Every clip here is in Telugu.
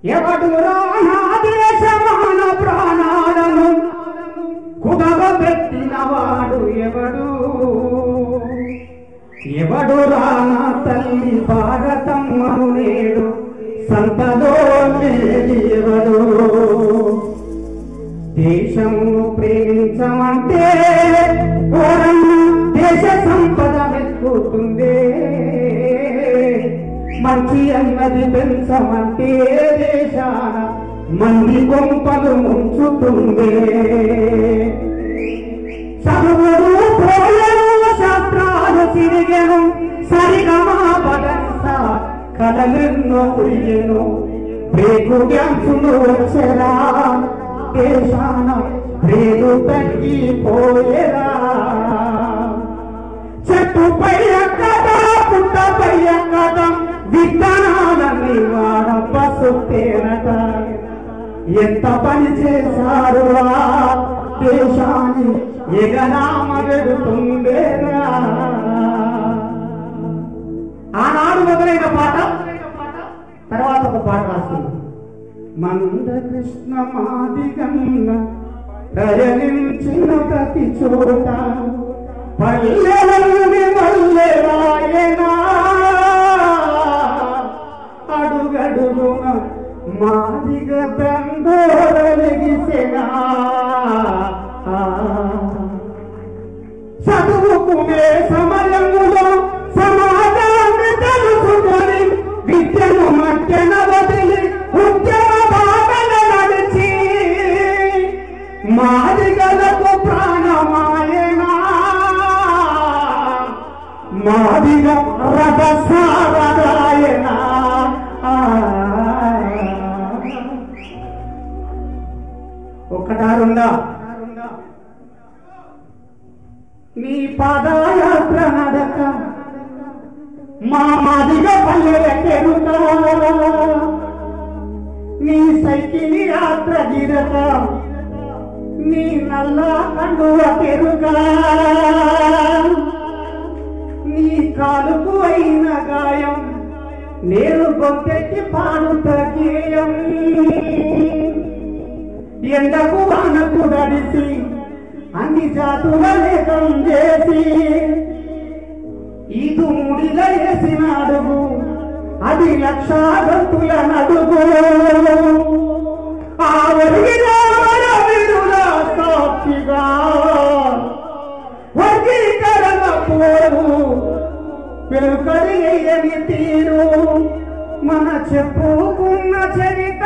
ఎవడు రానా దేశమాన ప్రాణాలను కుదవబెట్టినవాడు ఎవడు ఎవడు రానా తల్లి భారతమ్మను నేడు సంతలో ఎవడు దేశమును ప్రేమించమంటే దేశ సంపద వెతుకుతుందే మంచి అన్నది పెంచమంటే దేశాన మంది గొంపలు ముంచుతుందే చదువులు పోయను శాస్త్రాలు తిరిగెను సరిగమా పదంస కలలెన్నో ఉయ్యెను బ్రేకు డ్యాన్సులు వచ్చరా దేశాన బ్రేకు తగ్గిపోయేరా చెట్టుపై ఎక్కడా పుట్టపై ఎక్కడా విత్తనాలన్నీ వాడప్ప సుత్తేనట ఎంత పని చేశారు దేశాన్ని ఎగనామ వెడుతుండేరా ఆనాడు మొదలైన పాట తర్వాత ఒక పాట రాస్తుంది మందకృష్ణ మాదిగన్న ప్రయాణించిన ప్రతి చోట పల్లెలని మల్లెరాయనా అడుగడుగున మాదిగ బండోరలిగిసెనా చదువుకునే సమయంలో సమాజాన్ని తెలుసుకొని విద్యను మధ్యన వదిలి ఉద్యమ బాటలు నడిచి మాదిగలకు ప్రాణమాయనా మాదిగ రథసారదాయనా ఒక్కటారుందా నీ పాదయాత్ర నడక మా మాదిగ పల్లెలకెరుక నీ సైకిల్ యాత్ర గిరక నీ నల్ల కండువ పెరుక నీ కాలుకు అయిన గాయం నేను గొంతెత్తి పాడుత గేయం ఎండకు వానకు గడిసి అన్ని జాతుల లేఖం చేసి ఈదు ముడిల వేసిన అడుగు అది లక్షా గంతుల నడుగు ఆ ఒరిగిన సాక్షిగా వర్గీకరణ పోరు పెరుకడియని తీరు మన చెప్పుకున్న చరిత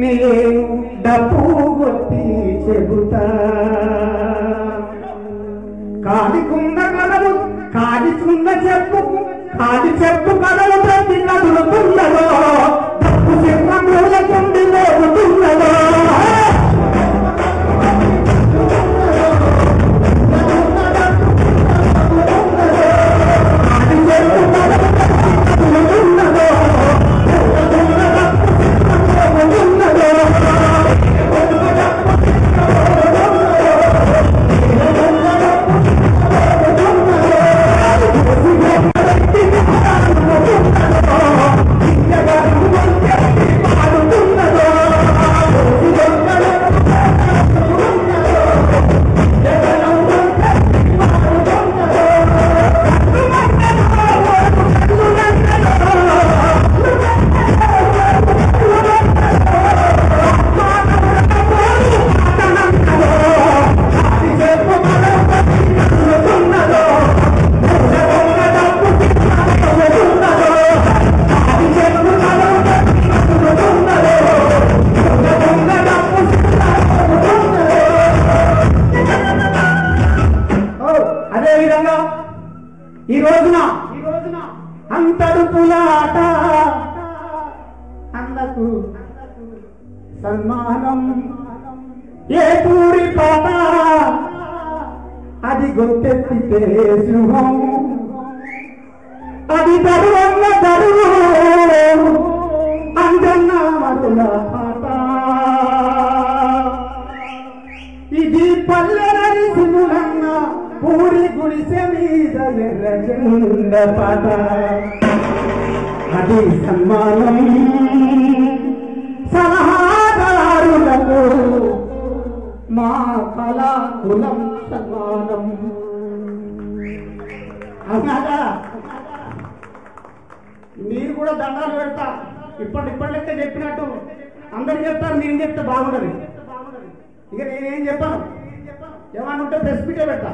నేను డబ్బు కొట్టి చెబుతా కాలికున్న కలలు కాలిచున్న చెప్పుకు కాలి చెప్పు కలలు ప్రతి కదులుతున్నదో డబ్బు చెప్ప మూలకుండి మోగుతున్నదో ఈ రోజున అంతడుపులాట అన్నకు సన్మానం ఏ పూరి పాట అది గొంతెత్తితే సింహం అది దరువన్న దరువు అంజన్న మరుల పాట ఇది పల్లెలని సిములన్న పూరి గుడిసె మీద ఎర్రజెండ పాట అది సన్మానం సలహాదారులకు మా కళా కులం సన్మానం. అవునాగా మీరు కూడా దండాలు పెడతా. ఇప్పటిలెక్క చెప్పినట్టు అందరు చెప్తారు, నేను చెప్తే బాగుండదు. ఇక నేనేం చెప్పాను, ఏమన్నా ఉంటే ప్రెస్ మీటే పెడతా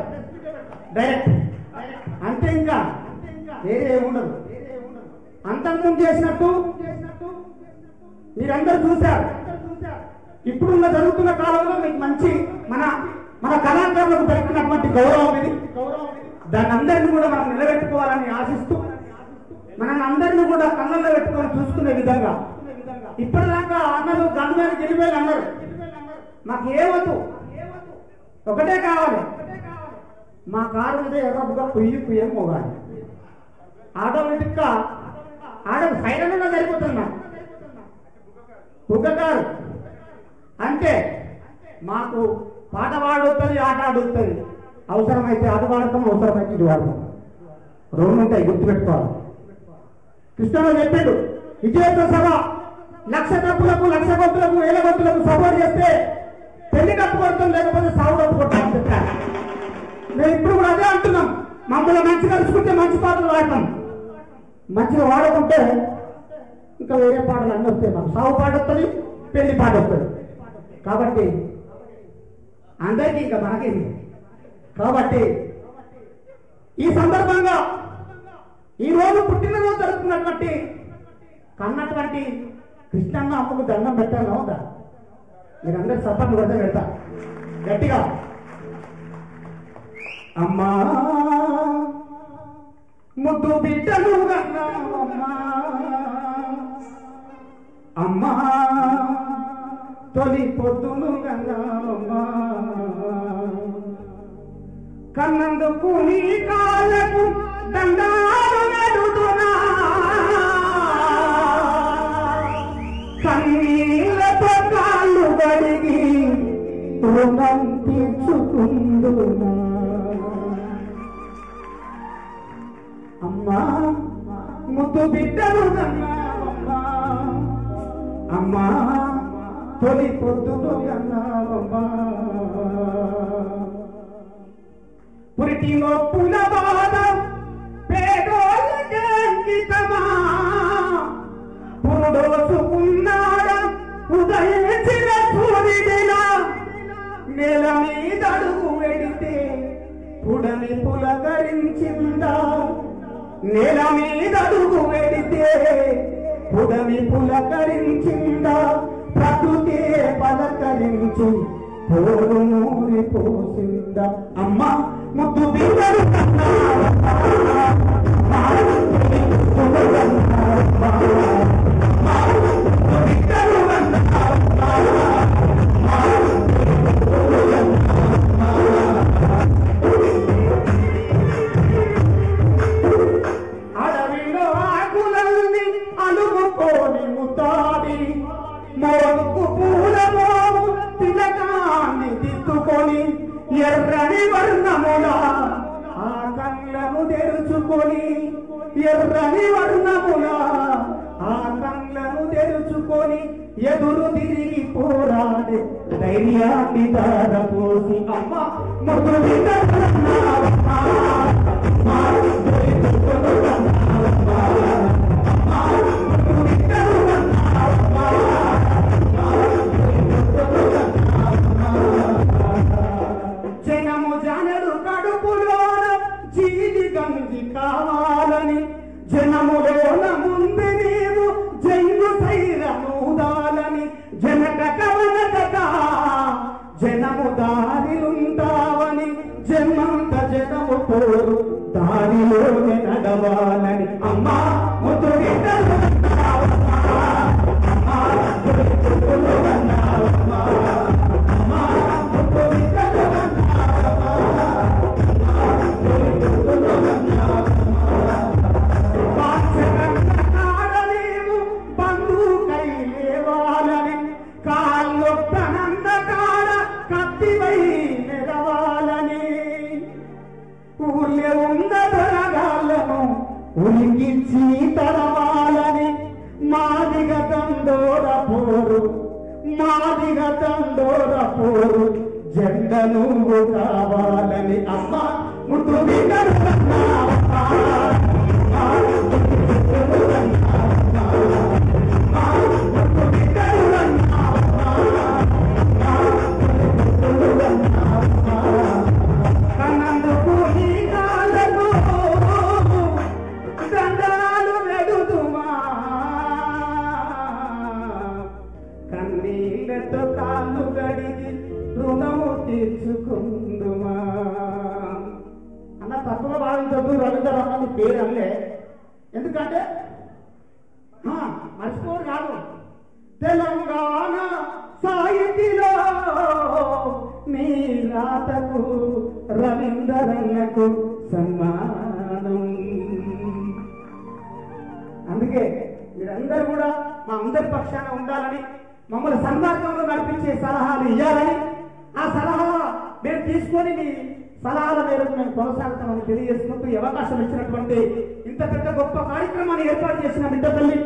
డైరెక్ట్ అంతే, ఇంకా వేరే ఏముండదు. అంతకుముందు చేసినట్టు మీరందరూ చూశారు. ఇప్పుడున్న జరుగుతున్న కాలంలో మీకు మంచి మన కళాకారులకు దొరికినటువంటి గౌరవం ఇది. దాన్ని అందరినీ కూడా మనం నిలబెట్టుకోవాలని ఆశిస్తూ మనం అందరినీ కూడా కళ్ళల్లో పెట్టుకొని చూసుకునే విధంగా ఇప్పటిదాకా అన్నలు గంధమైన గెలిపేలు అన్నారు. మాకు ఏమొద్దు, ఒకటే కావాలి, మా కారు మీద ఎర్రగా పుయ్యి మోగాలి. ఆటోమేటిక్ గా ఆడకు సైలెంట్ గా సరిపోతుంది. నాకు బుగ్గకారు అంటే మాకు పాట పాడుతుంది, ఆట ఆడుతుంది. అవసరమైతే అది వాడతాం, అవసరమైతే ఇది వాడతాం. రెండు ఉంటాయి, గుర్తుపెట్టుకోవాలి. కృష్ణలో చెప్పాడు, విజయోత్సవ సభ 1,00,000 డబ్బులకు 1,00,000 గొంతులకు 1,000 గొంతులకు సపోర్ట్ చేస్తే పెళ్లి కప్పు కొడతాం, లేకపోతే సాగు కప్పు కొడతాం అని చెప్పారు. మేము ఇప్పుడు కూడా అదే అంటున్నాం. మమ్మల్ని మంచిగా కలుసుకుంటే మంచి పాటలు వాడతాం, మంచిగా వాడకుంటే ఇంకా వేరే పాటలు అన్నీ వస్తాయి. మాకు సాగు పాట వస్తుంది, పెళ్లి పాట వస్తుంది. కాబట్టి అందరికీ ఇంకా మనకేంది. కాబట్టి ఈ సందర్భంగా ఈరోజు పుట్టినరోజు జరుగుతున్నటువంటి కన్నటువంటి కృష్ణన్న అమ్మకు దండం పెట్టాలి. అవుతా మీరందరూ సపోర్ట్ కూడా పెడతా గట్టిగా. అమ్మా ముద్దు బిడ్డలు కన్నామమ్మా, అమ్మా తొలి పొద్దును కన్నామమ్మా, కన్నందుకు నీ కాళ్ళకు దండాలు నడుతున్నా, కన్నీళ్లతో కాళ్ళు కడిగి రుణం తీర్చుకుందునా. అమ్మా ముద్దు బిడ్డలు కన్నావమ్మా, అమ్మా తొలి పొద్దులు కన్నావమ్మా, పురిటి నొప్పుల బాధ పేదోళ్ళకే అంకితమా, పురుడోసుకున్నాడ ఉదయించిన సూర్యుడిలా, నెల మీద అడుగు పెడితే పుడమి పులకరించిందా, నేల మీద అడుగు పెడితే పుడమి పులకరించిందా, ప్రకృతి పలకరించి పోరు మూరి పోసిందా. అమ్మ ముద్దు బిడ్డలు అడవిలో ఆకులన్నీ అలుముకోని ముతాడి, మోడుకు పూలమో తిలకాన్ని దిద్దుకొని, ఎర్రని వర్ణముల ఆ కళ్ళను తెరుచుకొని, ఎర్రని వర్ణముల ఆ కళ్ళను తెరుచుకొని, ఎదురు తిరిగి పోరాడే ధైర్యాన్ని దారపోసి. అమ్మ ముద్దు బిడ్డలన్నావమ్మా, జనము జనడు కడుపులోన జీవి గంగి కావాలని, జనములోన ముందు నీవు జైలు సైరమూదాలని, జనక కవనక జనము దారిలుంటావని, జన్మంత జనము పోరు దారిలోనే నడవాలని. అమ్మా ముద్దు బిడ్డలు ఊళ్ళే ఉన్న దొరగాళ్ళను ఉలికిచ్చి తరవాలని, మాదిగా తండోర పోరు జెండ నువ్వు కావాలని అమ్మ ముద్దు బిడ్డలు కన్నీళ్ళతో కాళ్ళు గడిగి రుణము తీర్చుకుందుమా అన్న తప్పుగా భావించద్దు. రవీంద్రనాథ్ పేరు అనలే, ఎందుకంటే మర్చిపోరు కాదు. తెలంగాణ సాహితీలో నీ రాతకు రవీంద్రన్నకు సన్మానం. అందుకే మీరందరూ కూడా మా అందరి పక్షాన ఉండాలని, మమ్మల్ని సన్మార్గంలో నడిపించే సలహాలు ఇవ్వాలని, ఆ సలహా మేము తీసుకొని మీ సలహాల మేరకు మేము కొనసాగుతామని తెలియజేసుకుంటూ ఈ అవకాశం ఇచ్చినటువంటి ఇంత పెద్ద గొప్ప కార్యక్రమాన్ని ఏర్పాటు చేసిన బిడ్డపల్లి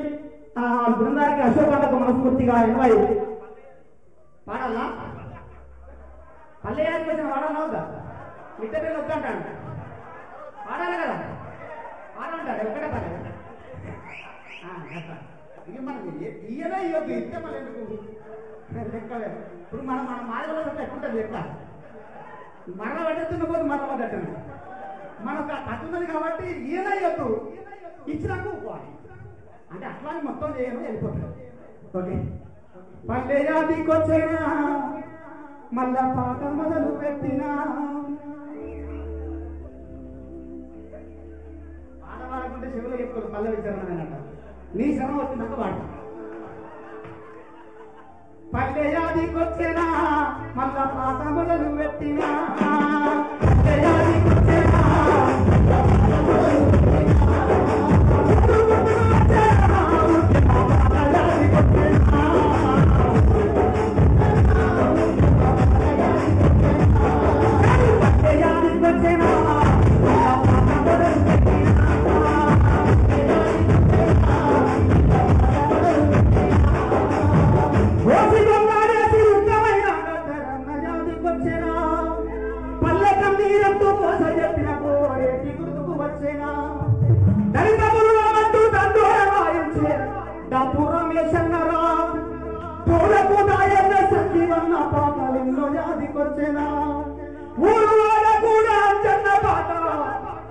బృందానికి అశోకాలకు మనస్ఫూర్తిగా ఎనభై పాడాలా పల్లెయానికి వచ్చిన వాడాలా వద్దా? మిట్టపల్లి వద్దంటాడు, పాడాలి కదా, పాడంటాడు ఎక్కడే పని ఇది మనకి ఇయ్యలే ఇవ్వద్దు, ఇస్తే మళ్ళీ ఎందుకు లెక్కలే. ఇప్పుడు మనం మన మాటలో ఎక్కుంటుంది లెక్క, మరణ పడ్డతున్న పోదు మరణ పడ్డట్టు మనకు కట్టున్నది కాబట్టి ఇయ్యలే ఇవ్వద్దు, ఇచ్చినాకు అంటే అట్లా మొత్తం చేయను వెళ్ళిపోతాడు. ఓకే, పల్లెయాదికి వచ్చేనా మళ్ళా పాట మొదలు పెట్టినా పాట పాడకుంటే చెవులు చెప్పుకోదు పల్లె విచారణ నీ శ్రమ వచ్చినాక వాడు. పల్లెయాదికి వచ్చేనా మళ్ళా పాట మొదలు పెట్టినా పల్లెయాదికి వచ్చేనా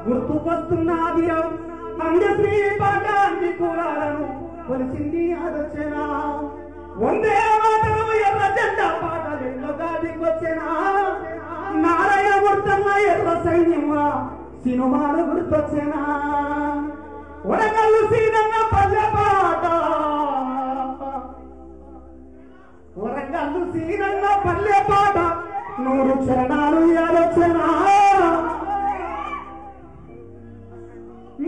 గుర్తుకొస్తున్నది అందశ్రీ పాఠాన్ని కూరాలను కొలిసింది ఆలోచన వందే మాటలు ఎర్ర జెండా పాటలు ఎన్నో గాదికొచ్చేనా నారాయణ గుర్తన్న ఎర్ర సైన్యంగా సినిమాలు గుర్తొచ్చేనా వరంగల్లు సీనన్న పల్లె పాట వరంగల్లు సీనన్న పల్లె పాట 100 చరణాలు ఆలోచన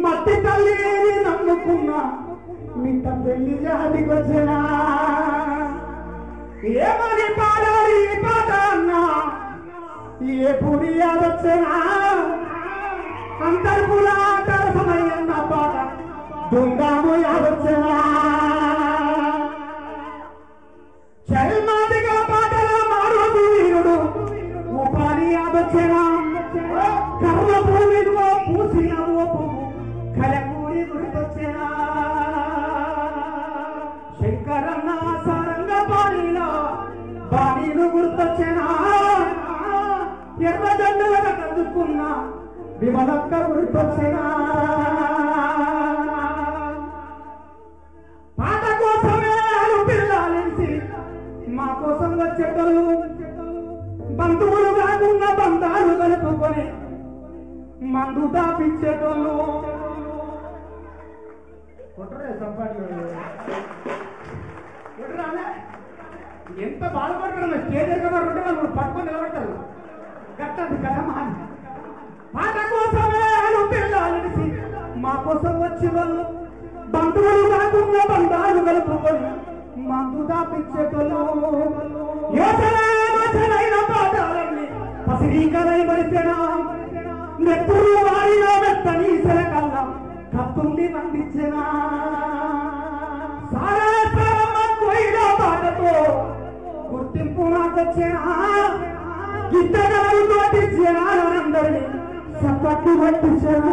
మట్టి తల్లిని నమ్ముకున్నా మిట్ట పెళ్లి జాతికొచ్చినా ఏమని పాడాలి ఈ పాట అన్నా ఏ పూరి యాదొచ్చినా అంతర్పుల ఆటల సమయన్న పాట దుంగాము యాదొచ్చినా చల్మాదిగా పాటల మారు వీరుడు ఉపాధి యాదొచ్చినా కర్ర భూమిలో పూసిన ఓపము కలకూరి గుర్తొచ్చినా శంకరన్న సారంగ బాణీలు గుర్తొచ్చినా ఎర్ర జెండలుగా కదుకున్న విమలక్క గుర్తొచ్చినా పాట కోసమే పిల్లలేసి మా కోసం వచ్చేటోళ్ళు బంధువులు కాకున్న బంధాలు కలుపుకొని మందు దాపించేటోళ్ళు ఎంత బాధపడతారు స్టేజ్ ఎక్కడ ఉంటే వాళ్ళు పట్టుకొని నిలబడతారు గట్టది కదా పాట కోసమే పిల్లలేసి మా కోసం వచ్చి వాళ్ళు బంధువులు కాకుండా బంధాలు కలుపుకొని మందు దాపించేటోళ్ళు యోచనైన పాఠాలన్నీ పసిరీకరై పడితేనా నెత్తురు వారిలో మెత్తని సెలకల్లా కత్తుండి పండించినా సారా కొయ్యలో పాటతో మాకొచ్చేనా గిట్టగలతోటి జనాలందరినీ సపట్టు పట్టించేనా.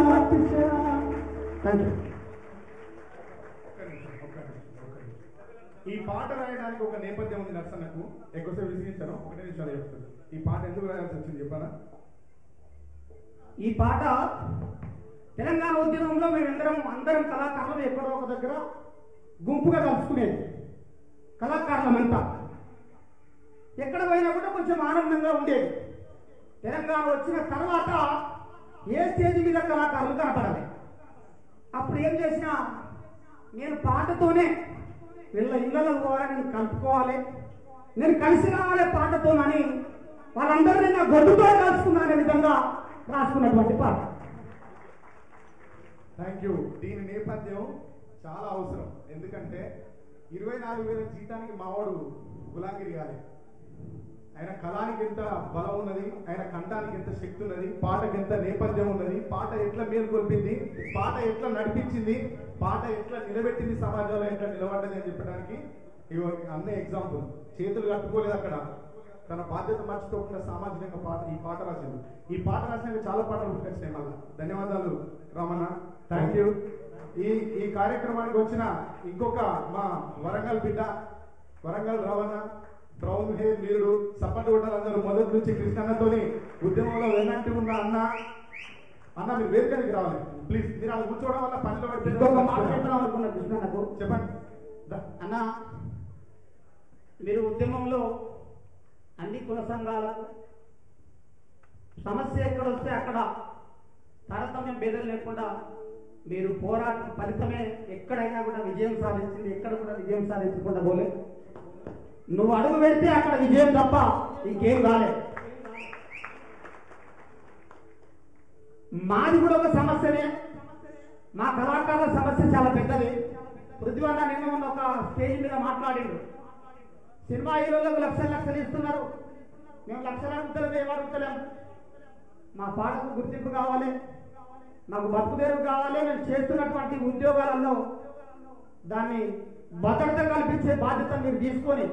ఈ పాట రాయడానికి ఒక నేపథ్యం ఉంది నర్సన్నకు. ఎక్కువసేపు విసిగించాను, ఒకటే నిమిషాలు చెప్తాను. ఈ పాట ఎందుకు రాయాల్సి వచ్చింది చెప్పారా? ఈ పాట తెలంగాణ ఉద్యమంలో అందరం కళాకారులు ఎక్కడో ఒక దగ్గర గుంపుగా కలుసుకునేది. కళాకారులమంతా ఎక్కడ పోయినా కూడా కొంచెం ఆనందంగా ఉండేది. తెలంగాణ వచ్చిన తర్వాత ఏ స్టేజ్ మీద కళాకారులు కనపడాలి. అప్పుడు ఏం చేసినా నేను పాటతోనే వీళ్ళ ఇళ్ళలో పోవాలి, నేను కలుపుకోవాలి, నేను కలిసి రావాలి పాటతోనని వాళ్ళందరినీ నా గొడ్డుతో కలుసుకున్నానే విధంగా రాసుకున్నటువంటి పాట. Thank you. దీని నేపథ్యం చాలా అవసరం. ఎందుకంటే 24,000 జీతానికి మావాడు గులాంగిరి కాలే. ఆయన కళానికి ఎంత బలం ఉన్నది, ఆయన కంఠానికి ఎంత శక్తి ఉన్నది, పాటకి ఎంత నేపథ్యం ఉన్నది, పాట ఎట్లా మేల్కొల్పింది, పాట ఎట్లా నడిపించింది, పాట ఎట్లా నిలబెట్టింది, సమాజంలో ఎట్లా నిలబడ్డది అని చెప్పడానికి ఇవో అన్ని ఎగ్జాంపుల్. చేతులు కట్టుకోలేదు అక్కడ, తన బాధ్యత మర్చిపోకుండా సామాజికంగా ఈ పాట రాసింది. ఈ పాట రాసినాక చాలా పాటలు గుర్తొచ్చినాయి మళ్ళా. ధన్యవాదాలు రామన్న, థ్యాంక్ యూ. ఈ కార్యక్రమానికి వచ్చిన ఇంకొక మా వరంగల్ బిడ్డ, వరంగల్ రవణ, బ్రౌన్ హెయిర్ వీరుడు, సప్పటి అందరూ మొదటి నుంచి కృష్ణన్నతోని ఉద్యమంలో వెనక్కి ఉన్న అన్న మీరు వేదికకి రావాలి ప్లీజ్. మీరు అలా కూర్చోవడం వల్ల పనిలో కృష్ణన్నకు చెప్పండి అన్న. మీరు ఉద్యమంలో అన్ని కుల సంఘాలకు సమస్య ఎక్కడ వస్తే అక్కడ తారతమ్యం భేదం లేకుండా మీరు పోరాటం ఫలితమే ఎక్కడైనా కూడా విజయం సాధించింది. ఎక్కడ కూడా విజయం సాధించకుండా పోలే. నువ్వు అడుగు పెడితే అక్కడ విజయం తప్ప ఇంకేం కాలే. మాది కూడా ఒక సమస్యనే. మా కళాకారుల సమస్య చాలా పెద్దది. పృథ్వన్న నిన్న ఉన్న ఒక స్టేజ్ మీద మాట్లాడిండు. సినిమా హీరోలకు లక్షలు ఇస్తున్నారు, మేము లక్షలు అడుగుతలేము, ఏం అడుగుతలేము. మా పాటకు గుర్తింపు కావాలి, మాకు బతుకుదేరు కావాలి. మేము చేస్తున్నటువంటి ఉద్యోగాలలో దాన్ని భద్రత కల్పించే బాధ్యత మీరు తీసుకొని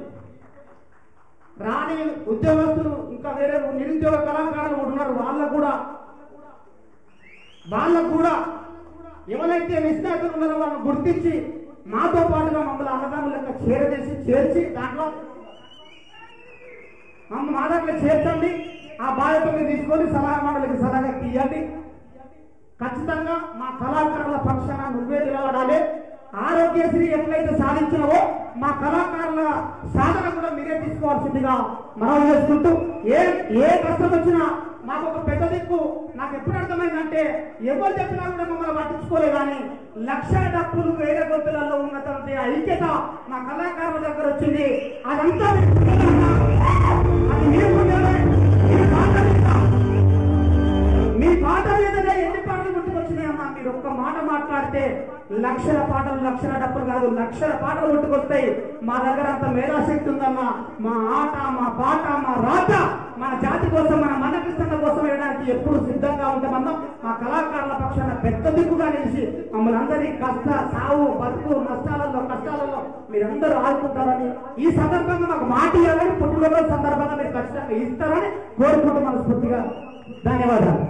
రాని ఉద్యోగస్తులు ఇంకా వేరే నిరుద్యోగ కళాకారులు ఉన్నారు. వాళ్ళకు కూడా ఎవరైతే నిష్ణాతులు ఉన్నారో వాళ్ళని గుర్తించి మాతో పాటుగా మమ్మల్ని అన్నదమ్ముల లెక్క చేర్చి దాంట్లో మా దాంట్లో చేర్చండి. ఆ బాధ్యత మీరు తీసుకొని సలహా మండలికి సలహా తీయండి. ఖచ్చితంగా మా కళాకారుల పక్షాన నువ్వే నిలబడాలి. ఆరోగ్యశ్రీ ఎట్లయితే సాధించినవో మా కళాకారుల సాధన కూడా మీరే తీసుకోవాల్సిందిగా మనం చేసుకుంటూ ఏ కష్టం వచ్చినా మాకు ఒక పెద్ద దిక్కు. నాకు ఎప్పుడు అర్థమైందంటే ఎవరు చెప్పినా కూడా మమ్మల్ని పట్టించుకోలే, కానీ లక్షల డబ్బులు వేరే గొప్పలలో ఉన్నటువంటి ఐక్యత మా కళాకారుల దగ్గర వచ్చింది. అదంతా అది మీ పాట మీదనే ఎన్ని పాటలు గుర్తుకొచ్చినాయమ్మా. మీరు ఒక్క మాట మాట్లాడితే లక్షల పాటలు, లక్షల డబ్బులు కాదు, లక్షల పాటలు గుర్తుకొస్తాయి. మా దగ్గర అంత మేధాశక్తి ఉందమ్మా. మా ఆట, మా పాట, మా రాత మన జాతి కోసం, మన మనకృష్ణ కోసం వేయడానికి ఎప్పుడు సిద్ధంగా ఉంటామన్నాం. మా కళాకారుల పక్షాన పెద్ద దిక్కుగా నిలిచి మమ్మల్ని అందరి సావు బతుకు కష్టాలలో మీరందరూ ఆదుకుంటారని ఈ సందర్భంగా మాకు మాట ఇవ్వాలని పుట్టినరోజు సందర్భంగా మీరు ఖచ్చితంగా ఇస్తారని కోరుకుంటూ మనస్ఫూర్తిగా ధన్యవాదాలు.